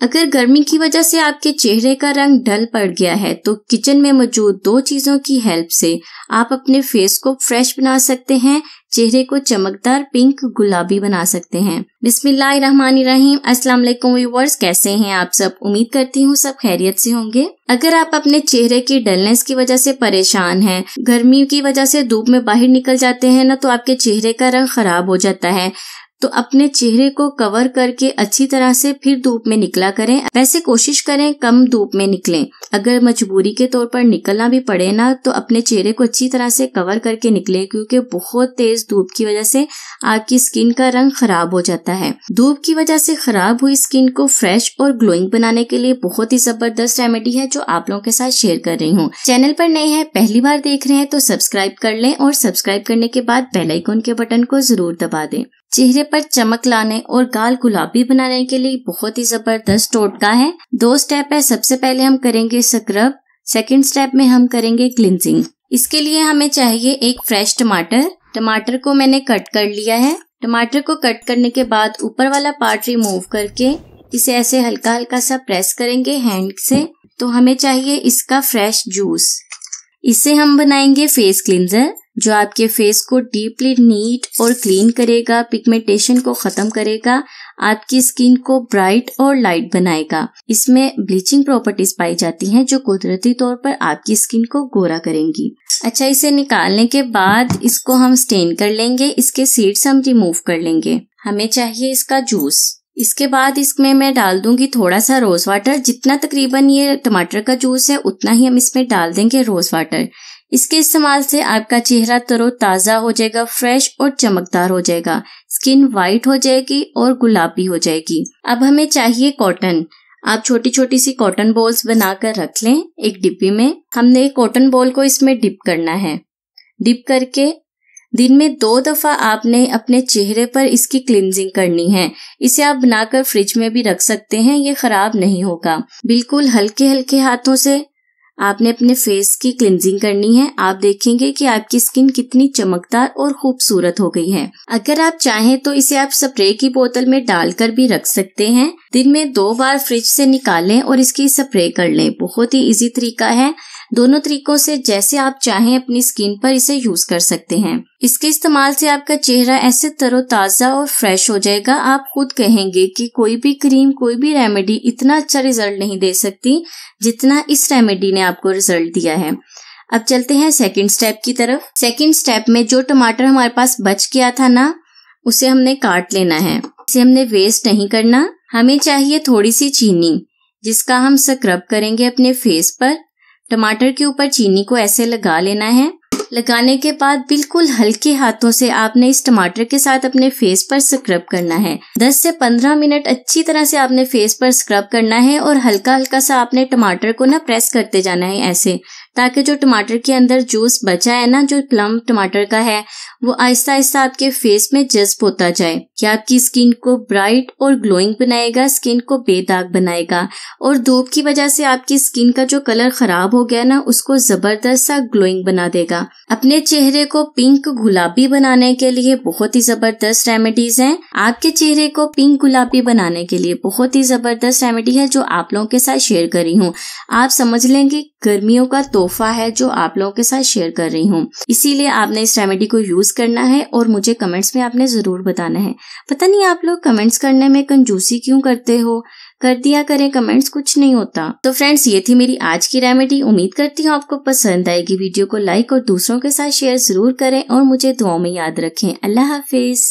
अगर गर्मी की वजह से आपके चेहरे का रंग डल पड़ गया है तो किचन में मौजूद 2 चीजों की हेल्प से आप अपने फेस को फ्रेश बना सकते हैं, चेहरे को चमकदार पिंक गुलाबी बना सकते हैं। बिस्मिल्लाहिर्रहमानिर्रहीम। अस्सलाम वालेकुम व्यूअर्स, कैसे हैं आप सब? उम्मीद करती हूँ सब खैरियत से होंगे। अगर आप अपने चेहरे की डलनेस की वजह से परेशान हैं, गर्मी की वजह से धूप में बाहर निकल जाते हैं ना, तो आपके चेहरे का रंग खराब हो जाता है, तो अपने चेहरे को कवर करके अच्छी तरह से फिर धूप में निकला करें। वैसे कोशिश करें कम धूप में निकलें। अगर मजबूरी के तौर पर निकलना भी पड़े ना, तो अपने चेहरे को अच्छी तरह से कवर करके निकले, क्योंकि बहुत तेज धूप की वजह से आपकी स्किन का रंग खराब हो जाता है। धूप की वजह से खराब हुई स्किन को फ्रेश और ग्लोइंग बनाने के लिए बहुत ही जबरदस्त रेमेडी है जो आप लोगों के साथ शेयर कर रही हूँ। चैनल पर नए हैं, पहली बार देख रहे हैं तो सब्सक्राइब कर लें और सब्सक्राइब करने के बाद बेल आइकन के बटन को जरूर दबा दें। चेहरे पर चमक लाने और गाल गुलाबी बनाने के लिए बहुत ही जबरदस्त टोटका है। 2 स्टेप है। सबसे पहले हम करेंगे स्क्रब, सेकंड स्टेप में हम करेंगे क्लिंजिंग। इसके लिए हमें चाहिए एक फ्रेश टमाटर। टमाटर को मैंने कट कर लिया है। टमाटर को कट करने के बाद ऊपर वाला पार्ट रिमूव करके इसे ऐसे हल्का हल्का सा प्रेस करेंगे हैंड से। तो हमें चाहिए इसका फ्रेश जूस। इसे हम बनाएंगे फेस क्लींजर, जो आपके फेस को डीपली नीट और क्लीन करेगा, पिगमेंटेशन को खत्म करेगा, आपकी स्किन को ब्राइट और लाइट बनाएगा। इसमें ब्लीचिंग प्रॉपर्टीज पाई जाती हैं जो कुदरती तौर पर आपकी स्किन को गोरा करेंगी। अच्छा, इसे निकालने के बाद इसको हम स्टेन कर लेंगे। इसके सीड्स हम रिमूव कर लेंगे। हमें चाहिए इसका जूस। इसके बाद इसमें मैं डाल दूंगी थोड़ा सा रोज वाटर। जितना तकरीबन ये टमाटर का जूस है उतना ही हम इसमें डाल देंगे रोज वाटर। इसके इस्तेमाल से आपका चेहरा तरोताजा हो जाएगा, फ्रेश और चमकदार हो जाएगा, स्किन वाइट हो जाएगी और गुलाबी हो जाएगी। अब हमें चाहिए कॉटन। आप छोटी छोटी सी कॉटन बॉल्स बनाकर रख लें एक डिब्बी में। हमने कॉटन बॉल को इसमें डिप करना है। डिप करके दिन में 2 दफा आपने अपने चेहरे पर इसकी क्लींजिंग करनी है। इसे आप बनाकर फ्रिज में भी रख सकते हैं, ये खराब नहीं होगा। बिल्कुल हल्के हल्के हाथों से आपने अपने फेस की क्लींजिंग करनी है। आप देखेंगे कि आपकी स्किन कितनी चमकदार और खूबसूरत हो गई है। अगर आप चाहें तो इसे आप स्प्रे की बोतल में डालकर भी रख सकते हैं। दिन में 2 बार फ्रिज से निकालें और इसकी स्प्रे कर लें। बहुत ही इजी तरीका है। दोनों तरीकों से जैसे आप चाहें अपनी स्किन पर इसे यूज कर सकते हैं। इसके इस्तेमाल से आपका चेहरा ऐसे तरोताजा और फ्रेश हो जाएगा, आप खुद कहेंगे कि कोई भी क्रीम, कोई भी रेमेडी इतना अच्छा रिजल्ट नहीं दे सकती जितना इस रेमेडी ने आपको रिजल्ट दिया है। अब चलते हैं सेकंड स्टेप की तरफ। सेकंड स्टेप में जो टमाटर हमारे पास बच गया था ना, उसे हमने काट लेना है। इसे हमने वेस्ट नहीं करना। हमें चाहिए थोड़ी सी चीनी, जिसका हम स्क्रब करेंगे अपने फेस पर। टमाटर के ऊपर चीनी को ऐसे लगा लेना है। लगाने के बाद बिल्कुल हल्के हाथों से आपने इस टमाटर के साथ अपने फेस पर स्क्रब करना है। 10 से 15 मिनट अच्छी तरह से आपने फेस पर स्क्रब करना है और हल्का हल्का सा आपने टमाटर को ना प्रेस करते जाना है ऐसे, ताकि जो टमाटर के अंदर जूस बचा है ना, जो प्लम टमाटर का है, वो आहिस्ता आहिस्ता आपके फेस में जज्ब होता जाए। कि आपकी स्किन को ब्राइट और ग्लोइंग बनाएगा, स्किन को बेदाग बनाएगा और धूप की वजह से आपकी स्किन का जो कलर खराब हो गया ना, उसको जबरदस्त सा ग्लोइंग बना देगा। अपने चेहरे को पिंक गुलाबी बनाने के लिए बहुत ही जबरदस्त रेमेडीज हैं। आपके चेहरे को पिंक गुलाबी बनाने के लिए बहुत ही जबरदस्त रेमेडी है जो आप लोगों के साथ शेयर कर रही हूँ। आप समझ लेंगे गर्मियों का तोहफा है जो आप लोगों के साथ शेयर कर रही हूँ। इसीलिए आपने इस रेमेडी को यूज करना है और मुझे कमेंट्स में आपने जरूर बताना है। पता नहीं आप लोग कमेंट्स करने में कंजूसी क्यों करते हो? कर दिया करें कमेंट्स, कुछ नहीं होता। तो फ्रेंड्स, ये थी मेरी आज की रेमेडी। उम्मीद करती हूँ आपको पसंद आएगी। वीडियो को लाइक और दूसरों के साथ शेयर जरूर करें और मुझे दुआओं में याद रखें। अल्लाह हाफिज।